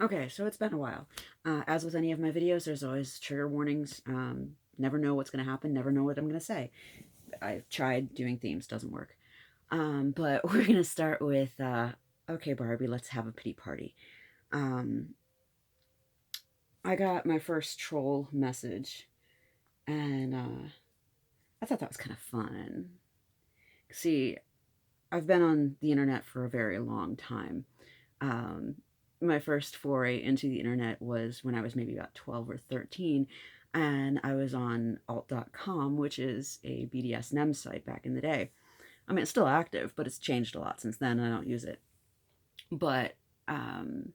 Okay, so it's been a while. As with any of my videos, there's always trigger warnings. Never know what's going to happen, never know what I'm going to say. I've tried doing themes, doesn't work. But we're going to start with, okay, Barbie, let's have a pity party. Um, I got my first troll message, and I thought that was kind of fun. See, I've been on the internet for a very long time. Um, my first foray into the internet was when I was maybe about 12 or 13, and I was on alt.com, which is a BDSM site back in the day. I mean, it's still active, but it's changed a lot since then. I don't use it. But um,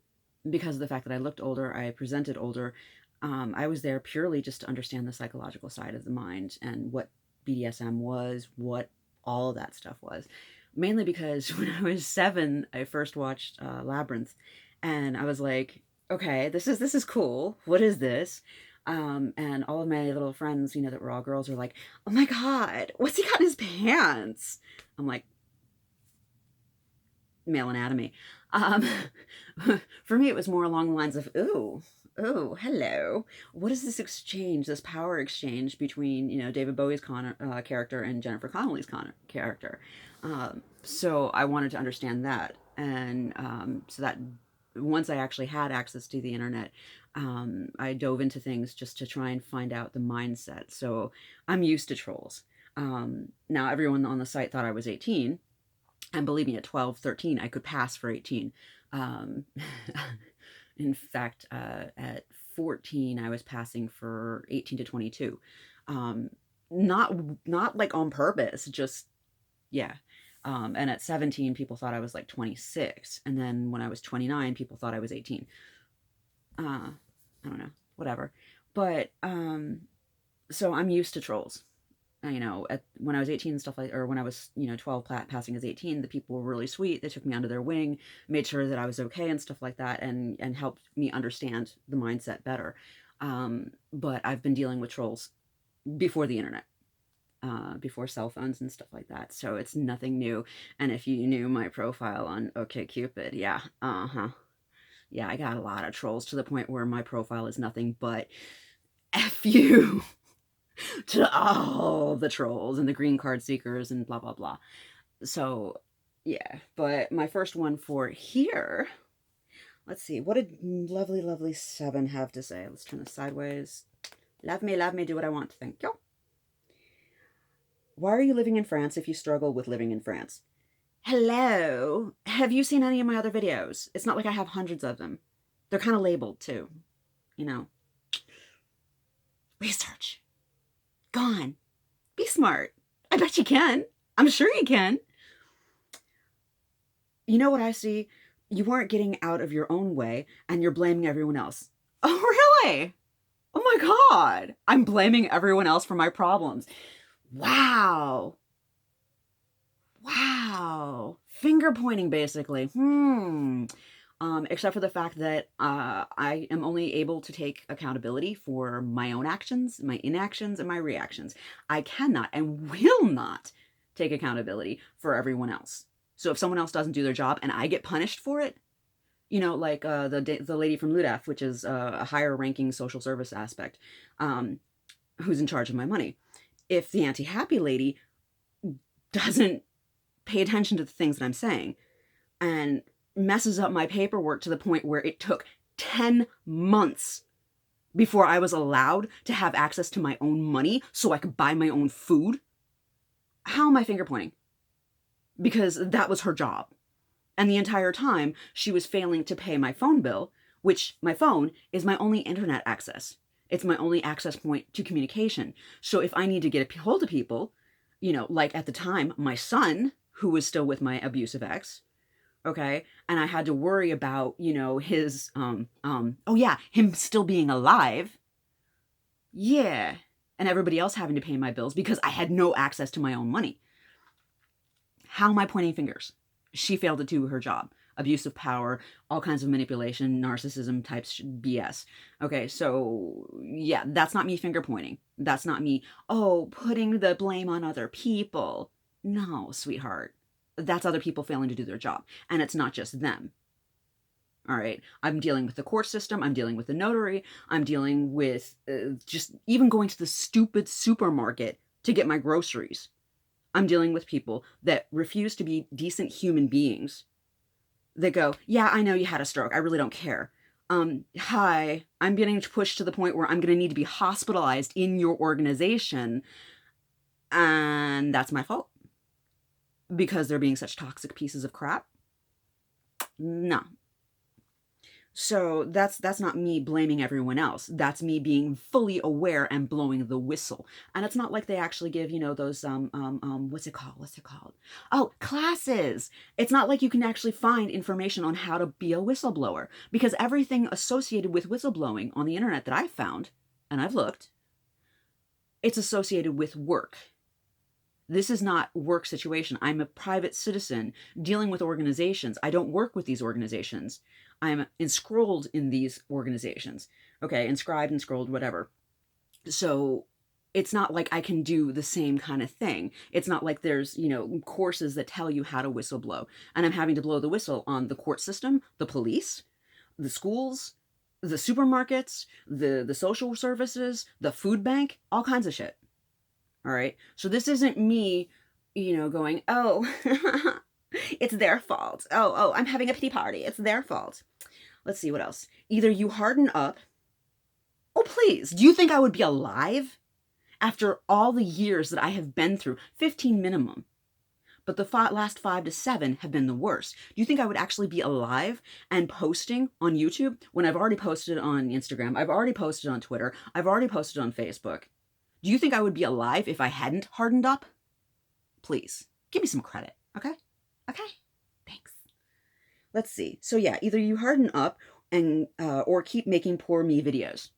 because of the fact that I looked older, I presented older, I was there purely just to understand the psychological side of the mind and what BDSM was, what all of that stuff was. Mainly because when I was 7, I first watched Labyrinth, and I was like, okay, this is cool. What is this? And all of my little friends, that were all girls, were like, oh my god, what's he got in his pants? I'm like, male anatomy. Um, for me, it was more along the lines of, ooh, hello. What is this exchange, this power exchange between, David Bowie's character and Jennifer Connelly's character? So I wanted to understand that. And so that once I actually had access to the internet, I dove into things just to try and find out the mindset. So I'm used to trolls. Now, everyone on the site thought I was 18, and believe me, at 12, 13, I could pass for 18. Um, in fact, at 14, I was passing for 18 to 22. Um, not not like on purpose, just yeah. And at 17, people thought I was like 26. And then when I was 29, people thought I was 18. I don't know, whatever. But so I'm used to trolls. When I was 18 and stuff like, or when I was, 12, passing as 18, the people were really sweet. They took me under their wing, made sure that I was okay and stuff like that, and helped me understand the mindset better. But I've been dealing with trolls before the internet, before cell phones and stuff like that. So it's nothing new. And if you knew my profile on OkCupid, yeah, yeah, I got a lot of trolls to the point where my profile is nothing but F you to all the trolls and the green card seekers and blah blah blah. So yeah, but my first one for here, let's see, what did lovely lovely 7 have to say? Let's turn this sideways. Love me, do what I want. Thank you. Why are you living in France if you struggle with living in France? Hello, have you seen any of my other videos? It's not like I have hundreds of them. They're kind of labeled too, you know. Research gone. Be smart. I bet you can. I'm sure you can. You know what I see? You weren't getting out of your own way and you're blaming everyone else. Oh, really? Oh my god. I'm blaming everyone else for my problems. Wow. Wow. Finger pointing, basically. Except for the fact that I am only able to take accountability for my own actions, my inactions, and my reactions. I cannot and will not take accountability for everyone else. So if someone else doesn't do their job and I get punished for it, like the lady from Ludaf, which is a higher ranking social service aspect, who's in charge of my money. If the anti-happy lady doesn't pay attention to the things that I'm saying and messes up my paperwork to the point where it took 10 months before I was allowed to have access to my own money so I could buy my own food, how am I finger pointing? Because that was her job. And the entire time, she was failing to pay my phone bill, which my phone is my only internet access. It's my only access point to communication. So if I need to get a hold of people, like at the time, my son, who was still with my abusive ex, okay, and I had to worry about, his, oh yeah, him still being alive. Yeah. And everybody else having to pay my bills because I had no access to my own money. How am I pointing fingers? She failed to do her job. Abuse of power, all kinds of manipulation, narcissism type BS. Okay, so yeah, that's not me finger pointing. That's not me, putting the blame on other people. No, sweetheart. That's other people failing to do their job. And it's not just them. All right. I'm dealing with the court system. I'm dealing with the notary. I'm dealing with just even going to the stupid supermarket to get my groceries. I'm dealing with people that refuse to be decent human beings. That go, yeah, I know you had a stroke. I really don't care. Hi, I'm getting pushed to the point where I'm going to need to be hospitalized in your organization. And that's my fault. Because they're being such toxic pieces of crap. No. So that's not me blaming everyone else. That's me being fully aware and blowing the whistle. And it's not like they actually give, those what's it called? Oh, classes. It's not like you can actually find information on how to be a whistleblower, because everything associated with whistleblowing on the internet that I've found, and I've looked, it's associated with work. This is not work situation. I'm a private citizen dealing with organizations. I don't work with these organizations. I'm enscrolled in these organizations. Okay, inscribed, enscrolled, whatever. So it's not like I can do the same kind of thing. It's not like there's, courses that tell you how to whistleblow. And I'm having to blow the whistle on the court system, the police, the schools, the supermarkets, the social services, the food bank, all kinds of shit. All right. So this isn't me, going, oh, it's their fault. Oh, I'm having a pity party. It's their fault. Let's see what else. Either you harden up. Oh, please. Do you think I would be alive after all the years that I have been through? 15 minimum. But the last 5 to 7 have been the worst. Do you think I would actually be alive and posting on YouTube when I've already posted on Instagram? I've already posted on Twitter. I've already posted on Facebook. Do you think I would be alive if I hadn't hardened up? Please, give me some credit, okay? Okay, thanks. Let's see. So yeah, either you harden up and or keep making poor me videos.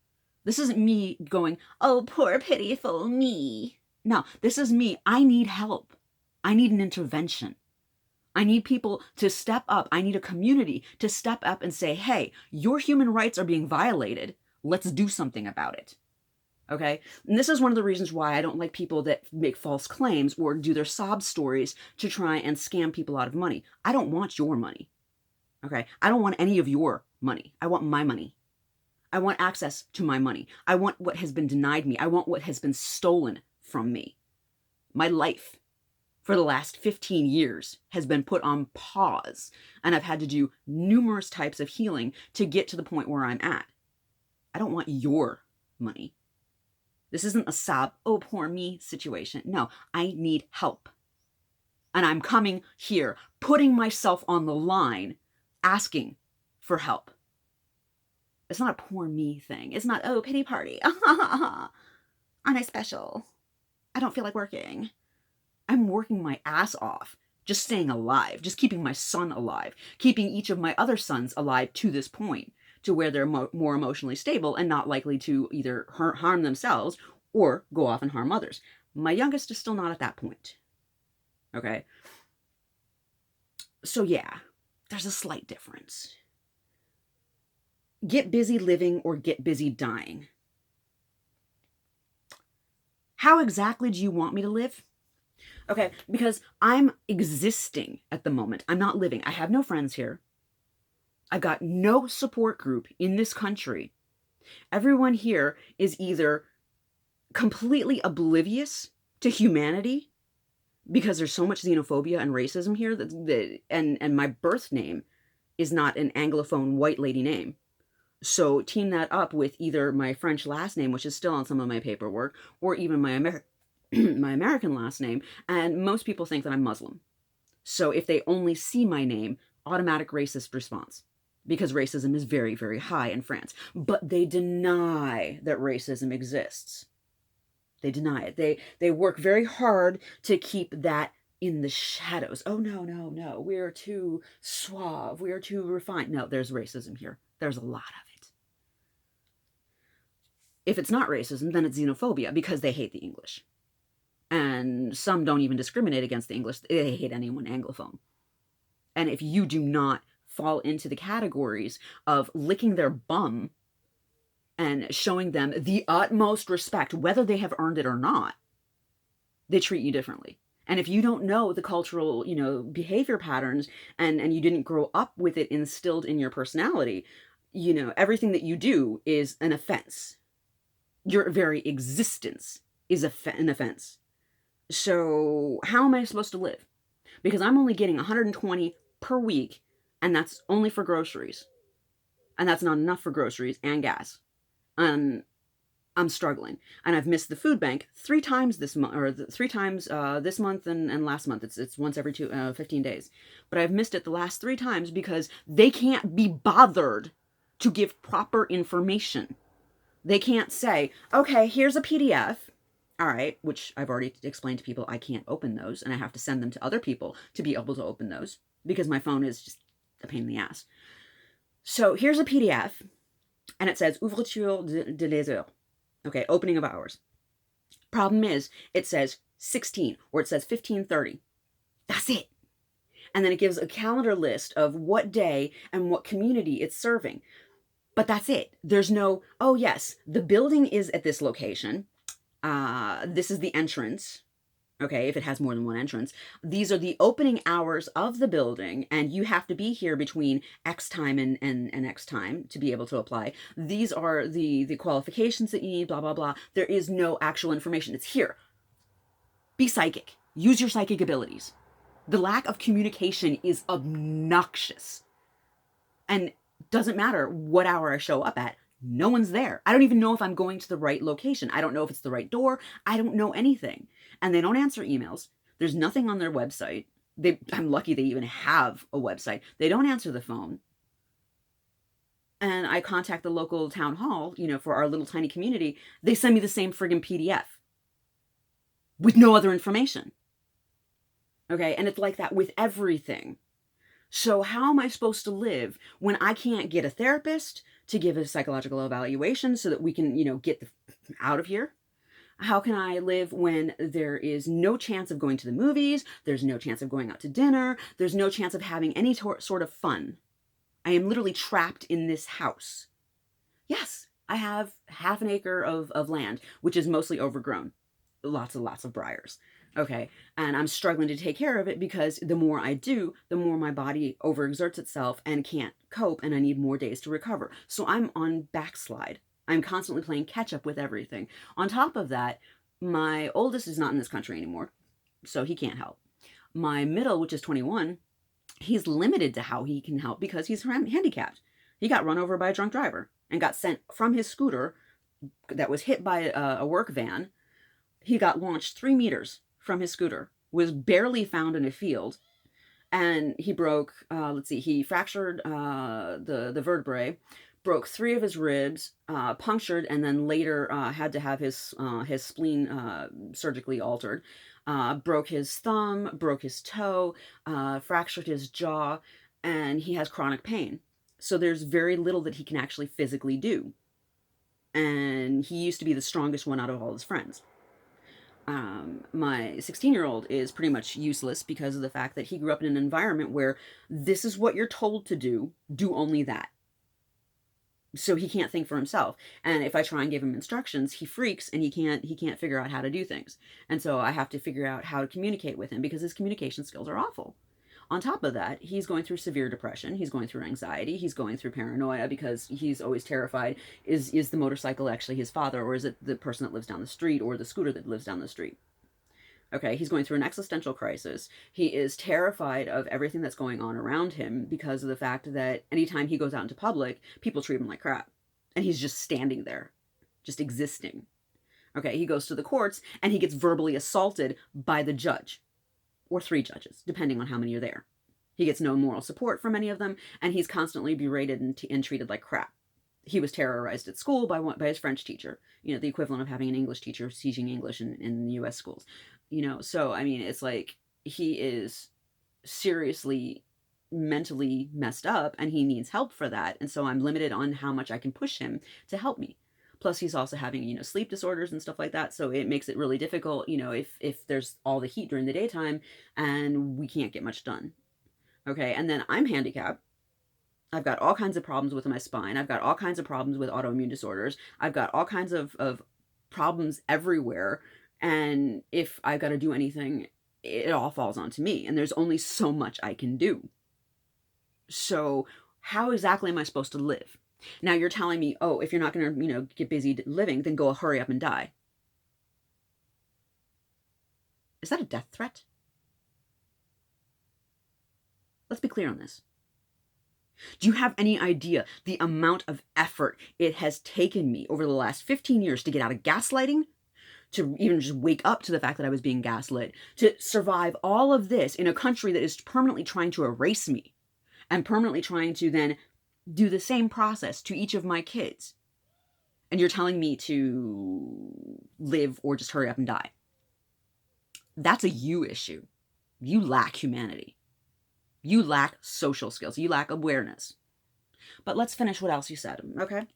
This isn't me going, oh, poor pitiful me. No, this is me. I need help. I need an intervention. I need people to step up. I need a community to step up and say, hey, your human rights are being violated. Let's do something about it. Okay? And this is one of the reasons why I don't like people that make false claims or do their sob stories to try and scam people out of money. I don't want your money. Okay? I don't want any of your money. I want my money. I want access to my money. I want what has been denied me. I want what has been stolen from me. My life for the last 15 years has been put on pause, and I've had to do numerous types of healing to get to the point where I'm at. I don't want your money. This isn't a sob, oh, poor me situation. No, I need help. And I'm coming here, putting myself on the line, asking for help. It's not a poor me thing. It's not, oh, pity party. Aren't I special? I don't feel like working. I'm working my ass off, just staying alive, just keeping my son alive, keeping each of my other sons alive to this point, to where they're more emotionally stable and not likely to either harm themselves or go off and harm others. My youngest is still not at that point. Okay? So yeah, there's a slight difference. Get busy living or get busy dying. How exactly do you want me to live? Okay, because I'm existing at the moment. I'm not living. I have no friends here. I've got no support group in this country. Everyone here is either completely oblivious to humanity because there's so much xenophobia and racism here and my birth name is not an Anglophone white lady name. So team that up with either my French last name, which is still on some of my paperwork, or even my my American last name, and most people think that I'm Muslim. So if they only see my name, automatic racist response. Because racism is very, very high in France. But they deny that racism exists. They deny it. They work very hard to keep that in the shadows. Oh, no. We're too suave. We're too refined. No, there's racism here. There's a lot of it. If it's not racism, then it's xenophobia because they hate the English. And some don't even discriminate against the English. They hate anyone Anglophone. And if you do not fall into the categories of licking their bum and showing them the utmost respect, whether they have earned it or not, they treat you differently. And if you don't know the cultural, behavior patterns, and you didn't grow up with it instilled in your personality, everything that you do is an offense. Your very existence is an offense. So how am I supposed to live? Because I'm only getting 120 per week, and that's only for groceries. And that's not enough for groceries and gas. And I'm struggling, and I've missed the food bank 3 times this month, or 3 times this month and last month. It's once every 15 days, but I've missed it the last 3 times because they can't be bothered to give proper information. They can't say, okay, here's a PDF. All right, which I've already explained to people I can't open those, and I have to send them to other people to be able to open those because my phone is just a pain in the ass. So here's a PDF, and it says ouverture de les heures. Okay, opening of hours. Problem is, it says 16 or it says 15:30. That's it. And then it gives a calendar list of what day and what community it's serving. But that's it. There's no, oh yes, the building is at this location. This is the entrance. Okay, if it has more than one entrance. These are the opening hours of the building, and you have to be here between X time and X time to be able to apply. These are the qualifications that you need, blah, blah, blah. There is no actual information. It's here. Be psychic. Use your psychic abilities. The lack of communication is obnoxious. And doesn't matter what hour I show up at. No one's there. I don't even know if I'm going to the right location. I don't know if it's the right door. I don't know anything. And they don't answer emails. There's nothing on their website. I'm lucky they even have a website. They don't answer the phone. And I contact the local town hall, for our little tiny community. They send me the same friggin' PDF with no other information. Okay, and it's like that with everything. So how am I supposed to live when I can't get a therapist to give a psychological evaluation so that we can, get out of here? How can I live when there is no chance of going to the movies? There's no chance of going out to dinner. There's no chance of having any sort of fun. I am literally trapped in this house. Yes, I have half an acre of land, which is mostly overgrown. Lots and lots of briars. Okay, and I'm struggling to take care of it because the more I do, the more my body overexerts itself and can't cope, and I need more days to recover. So I'm on backslide. I'm constantly playing catch up with everything. On top of that, my oldest is not in this country anymore, so he can't help. My middle, which is 21, he's limited to how he can help because he's handicapped. He got run over by a drunk driver and got sent from his scooter that was hit by a work van. He got launched 3 meters from his scooter, was barely found in a field, and he broke, he fractured the vertebrae, broke 3 of his ribs, punctured, and then later had to have his spleen surgically altered, broke his thumb, broke his toe, fractured his jaw, and he has chronic pain. So there's very little that he can actually physically do. And he used to be the strongest one out of all his friends. My 16-year-old is pretty much useless because of the fact that he grew up in an environment where this is what you're told to do only that. So he can't think for himself. And if I try and give him instructions, he freaks and he can't figure out how to do things. And so I have to figure out how to communicate with him because his communication skills are awful. On top of that, he's going through severe depression. He's going through anxiety. He's going through paranoia because he's always terrified. Is the motorcycle actually his father, or is it the person that lives down the street, or the scooter that lives down the street? Okay, he's going through an existential crisis. He is terrified of everything that's going on around him because of the fact that anytime he goes out into public, people treat him like crap. And he's just standing there, just existing. Okay, he goes to the courts and he gets verbally assaulted by the judge. Or 3 judges, depending on how many are there. He gets no moral support from any of them, and he's constantly berated and treated like crap. He was terrorized at school by his French teacher, the equivalent of having an English teacher teaching English in U.S. schools. So, I mean, it's like he is seriously mentally messed up, and he needs help for that, and so I'm limited on how much I can push him to help me. Plus, he's also having, sleep disorders and stuff like that. So it makes it really difficult, if there's all the heat during the daytime and we can't get much done. Okay. And then I'm handicapped. I've got all kinds of problems with my spine. I've got all kinds of problems with autoimmune disorders. I've got all kinds of problems everywhere. And if I've got to do anything it all falls onto me, and there's only so much I can do. So how exactly am I supposed to live? Now you're telling me, oh, if you're not going to, get busy living, then go hurry up and die. Is that a death threat? Let's be clear on this. Do you have any idea the amount of effort it has taken me over the last 15 years to get out of gaslighting, to even just wake up to the fact that I was being gaslit, to survive all of this in a country that is permanently trying to erase me and permanently trying to then do the same process to each of my kids? And you're telling me to live or just hurry up and die. That's a you issue. You lack humanity. You lack social skills. You lack awareness. But let's finish what else you said, okay?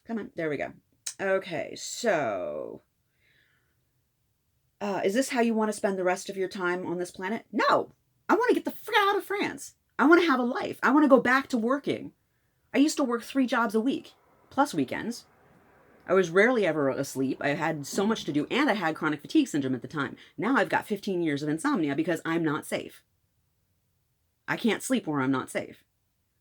Come on, there we go. Okay, so is this how you want to spend the rest of your time on this planet? No. I want to get the frick out of France. I want to have a life. I want to go back to working. I used to work 3 jobs a week, plus weekends. I was rarely ever asleep. I had so much to do, and I had chronic fatigue syndrome at the time. Now I've got 15 years of insomnia because I'm not safe. I can't sleep where I'm not safe.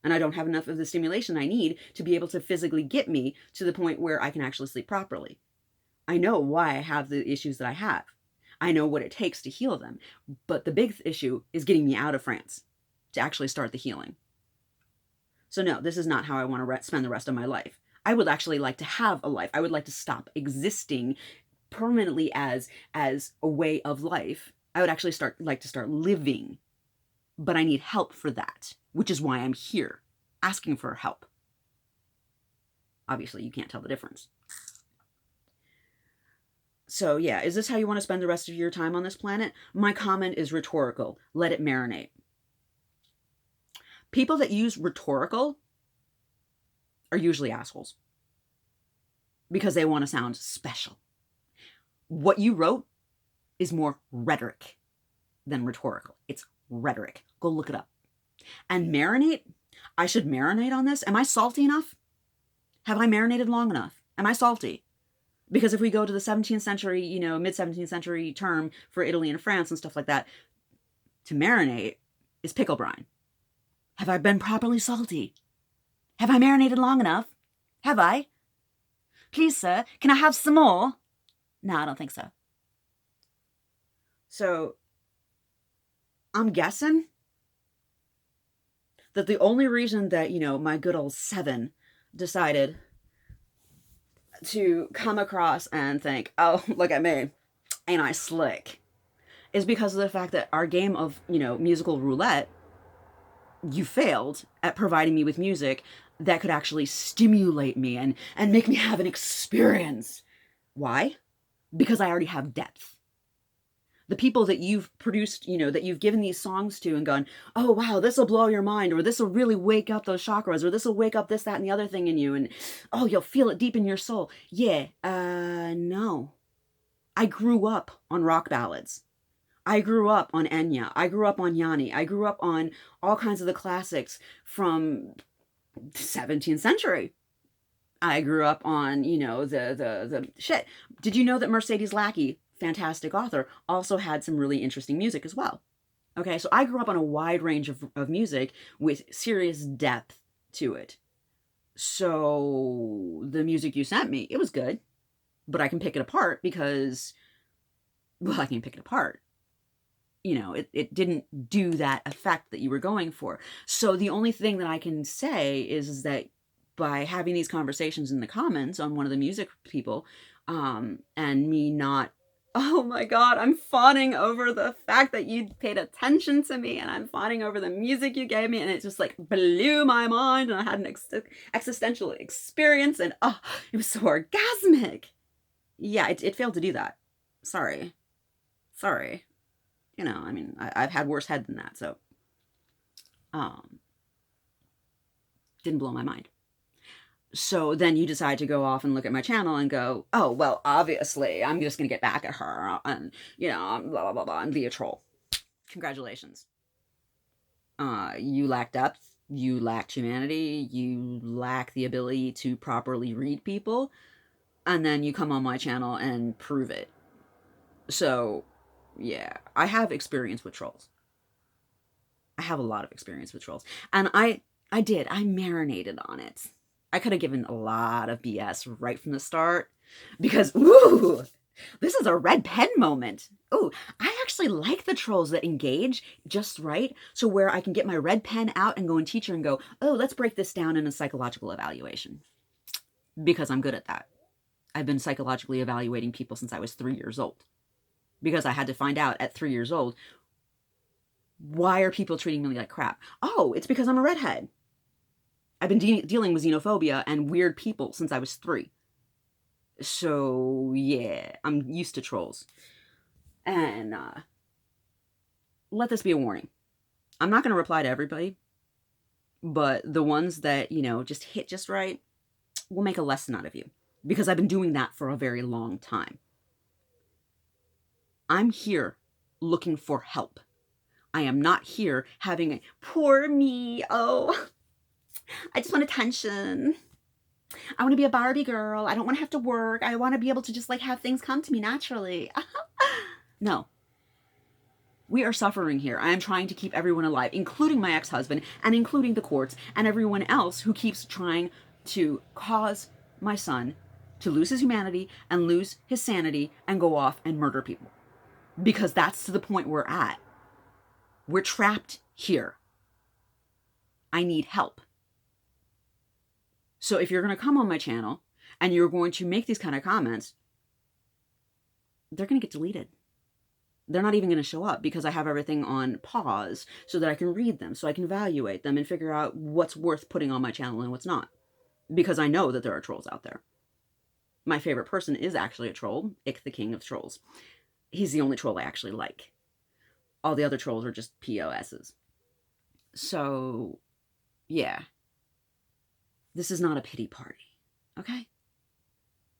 And I don't have enough of the stimulation I need to be able to physically get me to the point where I can actually sleep properly. I know why I have the issues that I have. I know what it takes to heal them. But the big issue is getting me out of France to actually start the healing. So no, this is not how I want to spend the rest of my life. I would actually like to have a life. I would like to stop existing permanently as a way of life. I would actually like to start living. But I need help for that, which is why I'm here, asking for help. Obviously, you can't tell the difference. So yeah, is this how you want to spend the rest of your time on this planet? My comment is rhetorical. Let it marinate. People that use rhetorical are usually assholes because they want to sound special. What you wrote is more rhetoric than rhetorical. It's rhetoric. Go look it up. And marinate? I should marinate on this? Am I salty enough? Have I marinated long enough? Am I salty? Because if we go to the 17th century, mid-17th century term for Italy and France and stuff like that, to marinate is pickle brine. Have I been properly salty? Have I marinated long enough? Have I? Please, sir, can I have some more? No, I don't think so. So, I'm guessing that the only reason that, my good old 7 decided to come across and think, oh, look at me, ain't I slick, is because of the fact that our game of, musical roulette, you failed at providing me with music that could actually stimulate me and make me have an experience. Why? Because I already have depth. The people that you've produced, that you've given these songs to and gone, oh, wow, this will blow your mind, or this will really wake up those chakras, or this will wake up this, that, and the other thing in you, and, oh, you'll feel it deep in your soul. Yeah, no. I grew up on rock ballads. I grew up on Enya. I grew up on Yanni. I grew up on all kinds of the classics from the 17th century. I grew up on, the shit. Did you know that Mercedes Lackey, fantastic author, also had some really interesting music as well? Okay, so I grew up on a wide range of music with serious depth to it. So the music you sent me, it was good, but I can pick it apart because, well, I can pick it apart. It didn't do that effect that you were going for. So the only thing that I can say is that by having these conversations in the comments on one of the music people, and me not, oh my God, I'm fawning over the fact that you paid attention to me, and I'm fawning over the music you gave me, and it just blew my mind, and I had an existential experience, and it was so orgasmic. Yeah, it failed to do that. Sorry. I've had worse head than that, so didn't blow my mind. So then you decide to go off and look at my channel and go, oh, well, obviously, I'm just going to get back at her, and, blah, blah, blah, blah, and be a troll. Congratulations. You lack depth, you lack humanity, you lack the ability to properly read people, and then you come on my channel and prove it. So Yeah, I have experience with trolls. I have a lot of experience with trolls. And I marinated on it. I could have given a lot of BS right from the start because, ooh, this is a red pen moment. Ooh, I actually like the trolls that engage just right. So where I can get my red pen out and go and teacher and go, oh, let's break this down in a psychological evaluation. Because I'm good at that. I've been psychologically evaluating people since I was 3 years old. Because I had to find out at 3 years old, why are people treating me like crap? Oh, it's because I'm a redhead. I've been dealing with xenophobia and weird people since I was 3. So, yeah, I'm used to trolls. And let this be a warning. I'm not going to reply to everybody, but the ones that, just hit just right will make a lesson out of you. Because I've been doing that for a very long time. I'm here looking for help. I am not here having a poor me. Oh, I just want attention. I want to be a Barbie girl. I don't want to have to work. I want to be able to just have things come to me naturally. No. We are suffering here. I am trying to keep everyone alive, including my ex-husband and including the courts and everyone else who keeps trying to cause my son to lose his humanity and lose his sanity and go off and murder people. Because that's to the point we're at. We're trapped here. I need help. So if you're going to come on my channel and you're going to make these kind of comments, they're going to get deleted. They're not even going to show up because I have everything on pause so that I can read them, so I can evaluate them and figure out what's worth putting on my channel and what's not. Because I know that there are trolls out there. My favorite person is actually a troll, Ick the King of Trolls. He's the only troll I actually like. All the other trolls are just POSs. So, yeah. This is not a pity party, okay?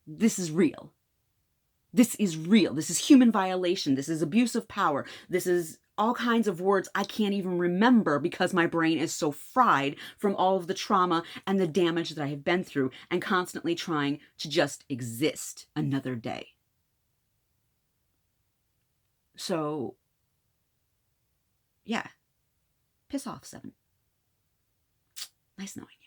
This is real. This is real. This is human violation. This is abuse of power. This is all kinds of words I can't even remember because my brain is so fried from all of the trauma and the damage that I have been through and constantly trying to just exist another day. So, yeah. Piss off, 7. Nice knowing you.